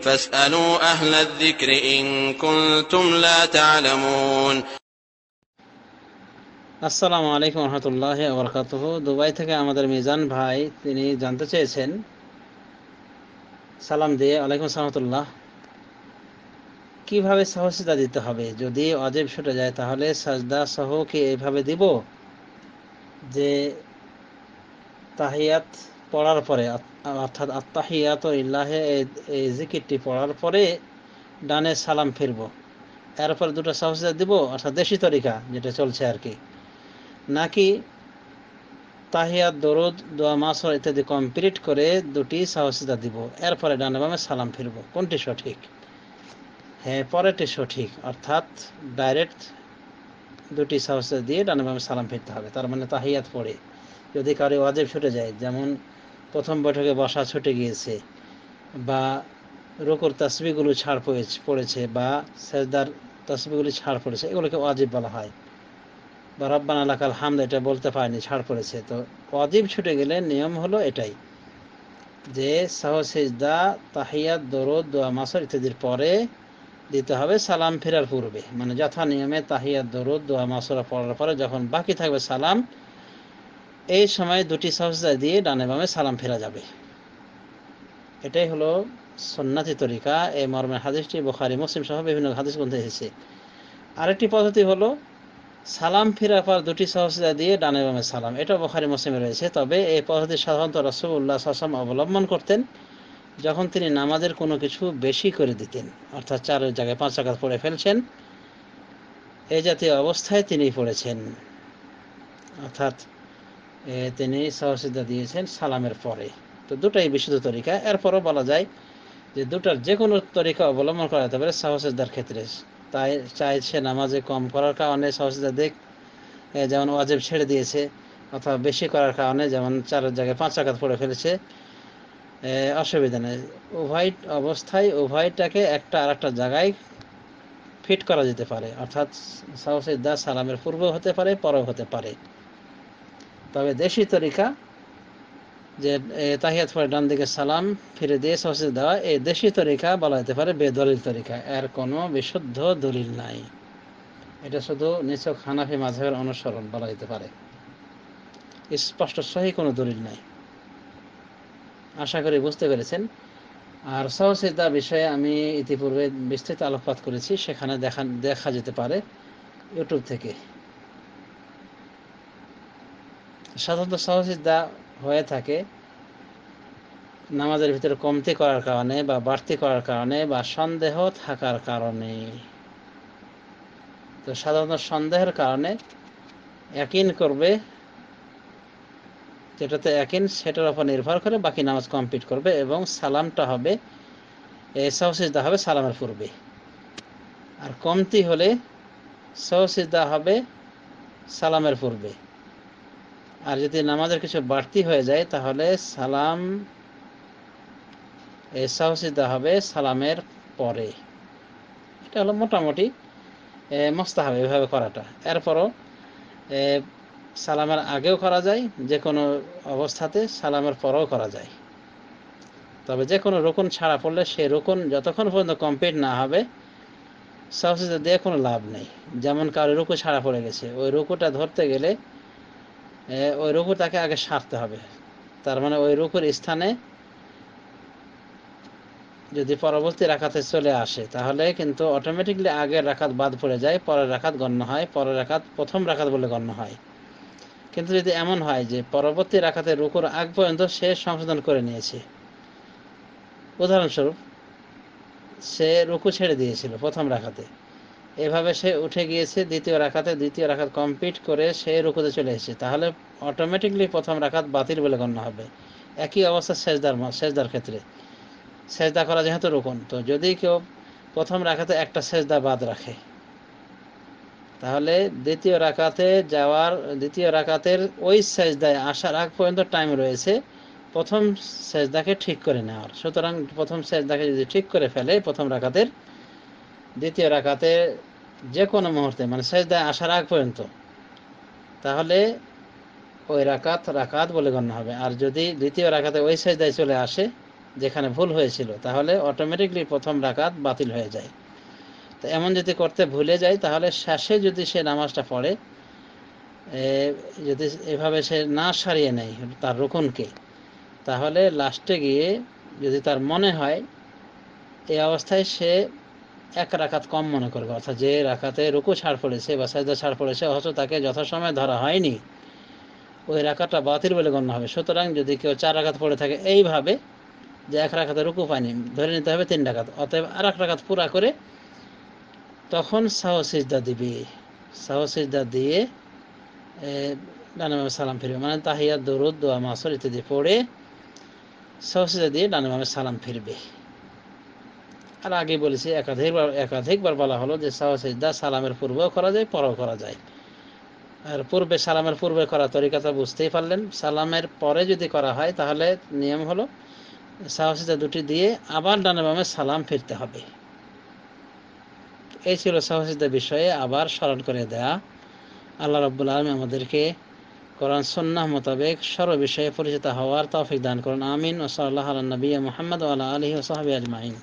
فاسألوا أهل الذكر إن كنتم لا تعلمون. আসসালামু আলাইকুম রহমতুল্লাহি ওয়া বারাকাতুহু। দুবাই থেকে আমাদের মিজান ভাই তিনি জানতে চেয়েছেন, সালাম দিয়ে ওয়ালাইকুম সালামতুল্লাহ, কিভাবে সাজদা দিতে হবে? যদি ওয়াজিব ছুটে যায় তাহলে সাজদা সহ কি এইভাবে দিব যে তাহিয়াত পড়ার পরে, অর্থাৎ আত্তাহিয়াতু লিল্লাহি এই জিকিরটি পড়ার পরে ডানে সালাম ফিরবো, এরপর দুটো সাজদা দিব, অর্থাৎ দেশি তরিকা যেটা চলছে আর কি, নাকি তাহিয়াত, দরুদ, দোয়া, মাসর ইত্যাদি কমপ্লিট করে দুটি সাজদা দিব, এরপরে ডানে বামে সালাম ফিরবো? কোনটি সঠিক? হ্যাঁ, পরেরটি সঠিক, অর্থাৎ ডাইরেক্ট দুটি সাজদা দিয়ে ডানে বামে সালাম ফিরতে হবে। তার মানে তাহিয়াত পড়ে যদি কারো ওয়াজিব ছুটে যায়, যেমন প্রথম বৈঠকে বসা ছুটে গিয়েছে, বা রুকুর তাসবিহগুলো ছাড় পড়েছে, বা সেজদার তাসবিহগুলি ছাড় পড়েছে, এগুলোকে ওয়াজিব বলা হয়। বা রব্বানা লাকাল হামদ এটা বলতে পারেনি, ছাড় পড়েছে। তো ওয়াজিব ছুটে গেলে নিয়ম হলো এটাই যে সাহু সিজদা, তাহিয়াত, দরুদ, দোয়া, মাসর ইত্যাদির পরে দিতে হবে সালাম ফেরার পূর্বে। মানে যথা নিয়মে তাহিয়াত, দরুদ, দোয়া, মাসর পড়ার পরে যখন বাকি থাকবে সালাম, এই সময় দুটি সাজদা দিয়ে ডানে বামে সালাম ফেরা যাবে। এটাই হলো সুন্নতি তরিকা। এই মর্মে হাদিসটি বুখারী, মুসলিম সহ বিভিন্ন হাদিস গ্রন্থে এসেছে। আরেকটি পদ্ধতি হলো সালাম ফেরার পর দুটি সাজদা দিয়ে ডানে বামে সালাম, এটা বুখারী মুসলিমে রয়েছে। তবে এই পদ্ধতি সাধারণত রাসূলুল্লাহ সাল্লাল্লাহু আলাইহি ওয়াসাল্লাম অবলম্বন করতেন যখন তিনি নামাজের কোনো কিছু বেশি করে দিতেন, অর্থাৎ 4 জায়গায় 5 রাকাত পড়ে ফেলছেন, এই জাতীয় অবস্থায় তিনি পড়েছেন, অর্থাৎ তিনি সাজদা দিয়েছেন সালামের পরে। তো দুটাই বিশুদ্ধ তরিকা। এরপরও বলা যায় যে দুটার যে কোনো তরিকা অবলম্বন করা যেতে পারে সাজদার ক্ষেত্রে। তাই চাইছে নামাজে কম করার কারণে সাজদা দেখ, যেমন ওয়াজিব ছেড়ে দিয়েছে, অথবা বেশি করার কারণে যেমন 4 জায়গায় 5 রাকাত পড়ে ফেলেছে, অসুবিধা নেই। উভয় অবস্থায় উভয়টাকে একটা আর একটা জায়গায় ফিট করা যেতে পারে, অর্থাৎ সাজদা সালামের পূর্বেও হতে পারে, পরেও হতে পারে। তবে দেশি তরিকা যে তাহিয়াত পরে ডান দিকে সালাম ফিরে দিয়ে সাজদা দেওয়া, এই দেশি তরিকা বলা যেতে পারে বেদলিল তরিকা, এর কোনো বিশুদ্ধ দলিল নাই। এটা শুধু নিছক হানাফি মাযহাবের অনুসরণ বলা যেতে পারে, স্পষ্ট সহি কোনো দলিল নাই। আশা করি বুঝতে পেরেছেন। আর সাজদা বিষয়ে আমি ইতিপূর্বে বিস্তৃত আলোকপাত করেছি, সেখানে দেখা যেতে পারে ইউটিউব থেকে। সাধারণত সাজদা হয়ে থাকে নামাজের ভিতরে কমতি করার কারণে, বা বাড়তি করার কারণে, বা সন্দেহ থাকার কারণে। তো সাধারণত সন্দেহের কারণে ইয়াকিন করবে, যেটাতে ইয়াকিন সেটার উপর নির্ভর করে বাকি নামাজ কমপ্লিট করবে, এবং সালামটা হবে, সাজদা হবে সালামের পূর্বে। আর কমতি হলে সাজদা হবে সালামের পূর্বে। আর যদি নামাজের কিছু বাড়তি হয়ে যায় তাহলে সালাম, সাজদা হবে সালামের পরে। এটা হলো মোটামুটি মুস্তাহাব এভাবে করাটা। এরপরও সালামের আগেও করা যায়, যে কোনো অবস্থাতে সালামের পরেও করা যায়। তবে যে কোনো রুকুন ছাড়া পড়লে সেই রুকুন যতক্ষণ পর্যন্ত কমপ্লিট না হবে সাজদা দিয়ে কোনো লাভ নেই। যেমন কারো রুকু ছাড়া পড়ে গেছে, ওই রুকুটা ধরতে গেলে ওই রুকু তাকে আগে সারতে হবে। তার মানে ওই রুকুর স্থানে যদি পরবর্তী রাকাতে চলে আসে তাহলে কিন্তু অটোমেটিকলি আগের রাকাত বাদ পড়ে যায়, পরের রাকাত গণ্য হয়, পরের রাকাত প্রথম রাকাত বলে গণ্য হয়। কিন্তু যদি এমন হয় যে পরবর্তী রাকাতে রুকুর আগ পর্যন্ত সে সংশোধন করে নিয়েছে, উদাহরণস্বরূপ সে রুকু ছেড়ে দিয়েছিল প্রথম রাকাতে, এভাবে সে উঠে গিয়েছে দ্বিতীয় রাকাত কমপ্লিট করে সে রুকুতে চলে এসেছে, তাহলে অটোমেটিকলি প্রথম রাকাত বাতিল বলে গণ্য হবে। একই অবস্থা সেজদার ক্ষেত্রে। সেজদা করা যেহেতু রুকুন, তো যদি কেউ প্রথম রাকাতে একটা সেজদা বাদ রাখে, তাহলে দ্বিতীয় রাকাতের ওই সেজদায় আসার আগ পর্যন্ত টাইম রয়েছে প্রথম সেজদাকে ঠিক করে নেওয়ার। সুতরাং প্রথম সেজদাকে যদি ঠিক করে ফেলে প্রথম রাকাতের, দ্বিতীয় রাকাতে যে কোনো মুহূর্তে, মানে সেজদায় আসার আগ পর্যন্ত, তাহলে ওই রাকাত বলে গণ্য হবে। আর যদি দ্বিতীয় রাকাতে ওই সেজদায় চলে আসে, যেখানে ভুল হয়েছিল, তাহলে অটোমেটিকলি প্রথম রাকাত বাতিল হয়ে যায়। তো এমন যদি করতে ভুলে যায়, তাহলে শেষে যদি সে নামাজটা পড়ে, যদি এভাবে সে না সারিয়ে নেয় তার রুকুনকে, তাহলে লাস্টে গিয়ে যদি তার মনে হয়, এই অবস্থায় সে এক রাকাত কম মনে করবে, অর্থাৎ যে রাকাতে রুকু ছাড় পড়েছে বা সাজদা ছাড় পড়েছে অথচ তাকে যথাসময়ে ধরা হয়নি, ওই রাকাতটা বাতিল বলে গণ্য হবে। সুতরাং যদি কেউ 4 রাকাত পড়ে থাকে এইভাবে, যে 1 রাকাতে রুকু পায়নি, ধরে নিতে হবে 3 রাকাত, অতএব আর 1 রাকাত পুরা করে তখন সাহু সিজদা দিবে। সাহু সিজদা দিয়ে ডানে বামে সালাম ফিরবে, মানে তাহিয়াত, দরুদ, দোয়া, মাসুর ইত্যাদি পড়ে সাহু সিজদা দিয়ে ডানে বামে সালাম ফিরবে। আর আগে বলেছি, একাধিকবার বলা হলো যে সাহু সিজদা সালামের পূর্বেও করা যায়, পরেও করা যায়। আর পূর্বে, সালামের পূর্বে করা তরিকাটা বুঝতেই পারলেন। সালামের পরে যদি করা হয়, তাহলে নিয়ম হলো সাহু সিজদা দুটি দিয়ে আবার ডানে বামে সালাম ফিরতে হবে। এই ছিল সাহু সিজদার বিষয়ে আবার স্মরণ করে দেয়া। আল্লাহ রাব্বুল আলামিন আমাদেরকে কোরআন সুন্নাহ মোতাবেক সর্ব বিষয়ে পরিচিত হওয়ার তৌফিক দান করুন। আমিন। ওয়া সাল্লাল্লাহু আলা নবিয়্যিনা মুহাম্মদ ওয়া আলা আলিহি ওয়া সাহবিহি আজমাইন।